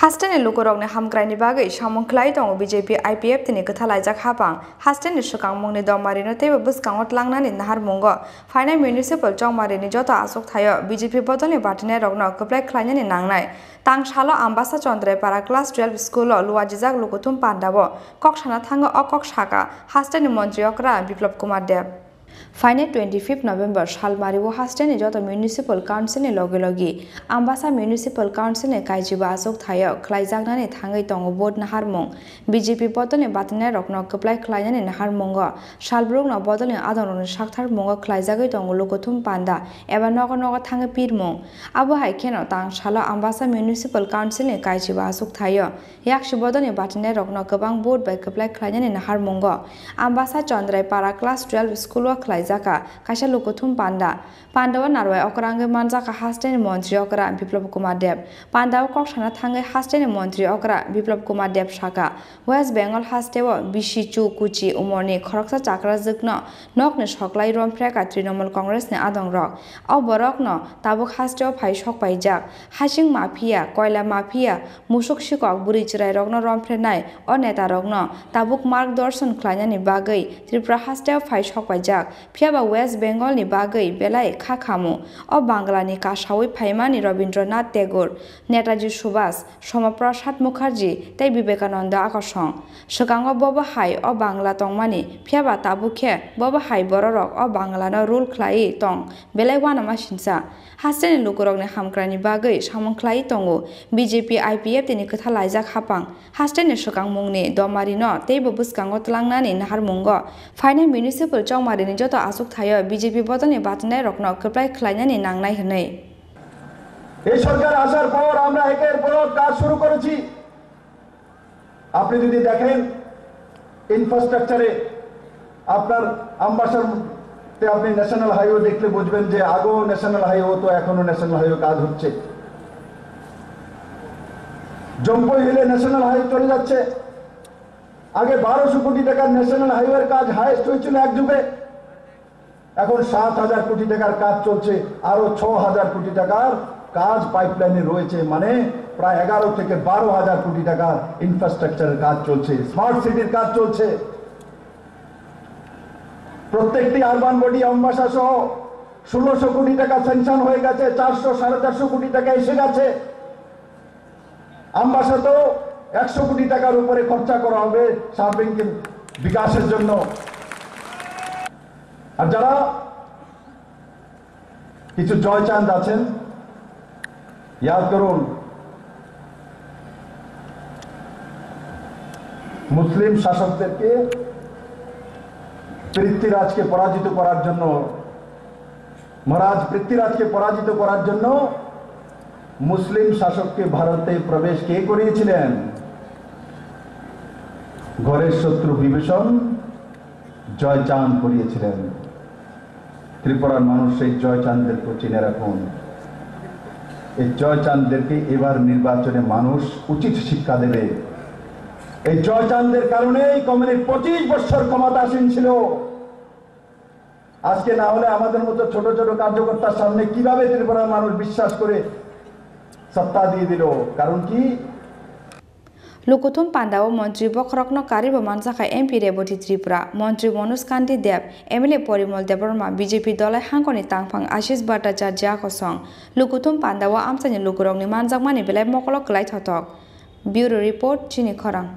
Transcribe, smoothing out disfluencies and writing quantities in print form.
Hastani Lukurong Hamgrani Bagay, Shamon Clayton, BJP IPF tini Kathalajak Hapang, Hastani Shukang Moni Domarino Table Buskangot Langnan in Harmongo, Final Municipal John Marini Jota Asok Tayo, BJP Botany Partner of No Kaplak Klanyan in Nangnai, Tang Shalo Ambassa Chandrai para Class 12 School Luajizak Lukuthum Panda, Kokshana Tanga or Kokshaka, Hastani Mantri Okra, Biplab Kumar. Final 25 November Shalmariwo Hastani Jota Municipal Council in Logilogi, Ambassa Municipal Council in Kaijiba Asok Tayo, Khlaikha Tangai Tongo Board Naharmong, BJP Bottle in Batner of No Kaplai Klaian in Harmongo, Shalbrung no Bottle in Adon Shaktar Mongo Khlaikha Tongo Lukuthum Panda, Evanoga Tanga Pirmong, Abu Haikeno Tang Shala Ambassa Municipal Council in Kaijiba Asok Tayo, Yakshi Bottle in Batner of No Kabang Board by Kaplai Klaian in Harmongo, Ambassa Chandrai para Class 12 School Khlaikha, Kasha Lukuthum Panda, Panda Narway Okra Manzaka Hastani Mantri Okra, Biplab Kumar, Panda Kokshana Tanga Hastani Mantri Okra, Biplab Kumar Shaka, West Bengal Hastewa, Bishichu, Kuchi, Umoni, Koroksa Chakra Zukno, Noknish Hoklai Rom Preka, Trinomal Congress ne Adong Rock, O Borokno, Tabuk Hasteo Pai Shok by Jack, Hashing Mafia, Koila Mafia, Mushuk Shikok, Burichrai Rogno Rom Prenai, or Neta Rogno, Tabuk Mark Dorson Klanyani Bagay, Tripura Hasteo Pai Shok by Jack, Piaba West Bengal ni Bagay, Belai Kakamu, O Bangla ni Kashawi Paimani Rabindranath Tagore, Netaji Subhas, Somaprasad Mukherjee, Tei Vivekananda Akashong, Shakango Boba Hai, O Bangla Tongmani, Piaba Tabuke, Boba Hai Bororok, O Bangla no Rule Klai Tong, Belai Wana Mashinsa, Hastani Lukurong ne Hamkrani Bagay, Shamon Klai Tongo, BJP IPF tini Kathalajak Hapang, Hastani Shukang Mungni, Domarino, Tei Buskangot Langnani Harmongo, Final Municipal John Marini Jota Asok Tayo, BJP Botany Batner of No Kaplai Klaian in Nangnai Hane. এই সরকার আসার পর আমরা একের পর কাজ শুরু করেছি। আপনি যদি দেখেন ইনফ্রাস্ট্রাকচারে আপনার আম্বাসাতে আপনি ন্যাশনাল হাইওয়ে দেখলে বুঝবেন যে আগেও ন্যাশনাল হাইওয়ে তো এখনো ন্যাশনাল হাইওয়ে কাজ হচ্ছে। জম্পই হিলে ন্যাশনাল হাইওয়ে চলে যাচ্ছে। আগে 1200 কোটি টাকার ন্যাশনাল হাইওয়ের কাজ হাইয়েস্ট হয়েছিল এক যুগে। এখন 7000 কোটি টাকার কাজ চলছে, আরো 6000 কোটি টাকার কাজ পাইপলাইনে রয়েছে, মানে প্রায় 11 থেকে 12000 কোটি টাকার ইনফ্রাস্ট্রাকচারের কাজ চলছে, স্মার্ট সিটির কাজ চলছে। প্রত্যেকটি আরবান বডি আম্বাসা সহ 1600 কোটি টাকা স্যাংশন হয়ে গেছে, 400-450 কোটি টাকা এসে গেছে। আম্বাসা তো 100 কোটি টাকার উপরে খরচা করা হবে সার্বিক বিকাশের জন্য। আর যারা কিছু জয়চাঁদ আছেন, ইয়াদ করুন মুসলিম শাসকদেরকে পৃথ্বীরাজকে পরাজিত করার জন্য, মহারাজ পৃথ্বীরাজকে পরাজিত করার জন্য মুসলিম শাসককে ভারতে প্রবেশ কে করিয়েছিলেন? ঘরের শত্রু বিভীষণ জয়চাঁদ করিয়েছিলেন। ত্রিপুরার মানুষ সেই জয়চাঁদদেরকে চিনে রাখুন। এই জয়চাঁদদেরকে এবার নির্বাচনে মানুষ উচিত শিক্ষা দেবে। এই জয়চাঁদের কারণেই কমিউনিস্ট 25 বছর ক্ষমতাসীন ছিল। আজকে না হলে আমাদের মতো ছোট ছোট কার্যকর্তার সামনে কিভাবে ত্রিপুরার মানুষ বিশ্বাস করে সত্তা দিয়ে দিল? কারণ কি? Lukuthum Panda o Mantri Bokrokno Karibo Manzaka MP Reboti Tripura, Mantri Monus Kanti Deb, Emile Porimol Deborma, BJP Dolai Hankoni Tangpang Ashis Bata Jajia Kosong, Lukuthum Panda o Amsani Lukurong ni Manzak Mani Belay Mokolok Light Hotok. Bureau Report Chini Korang.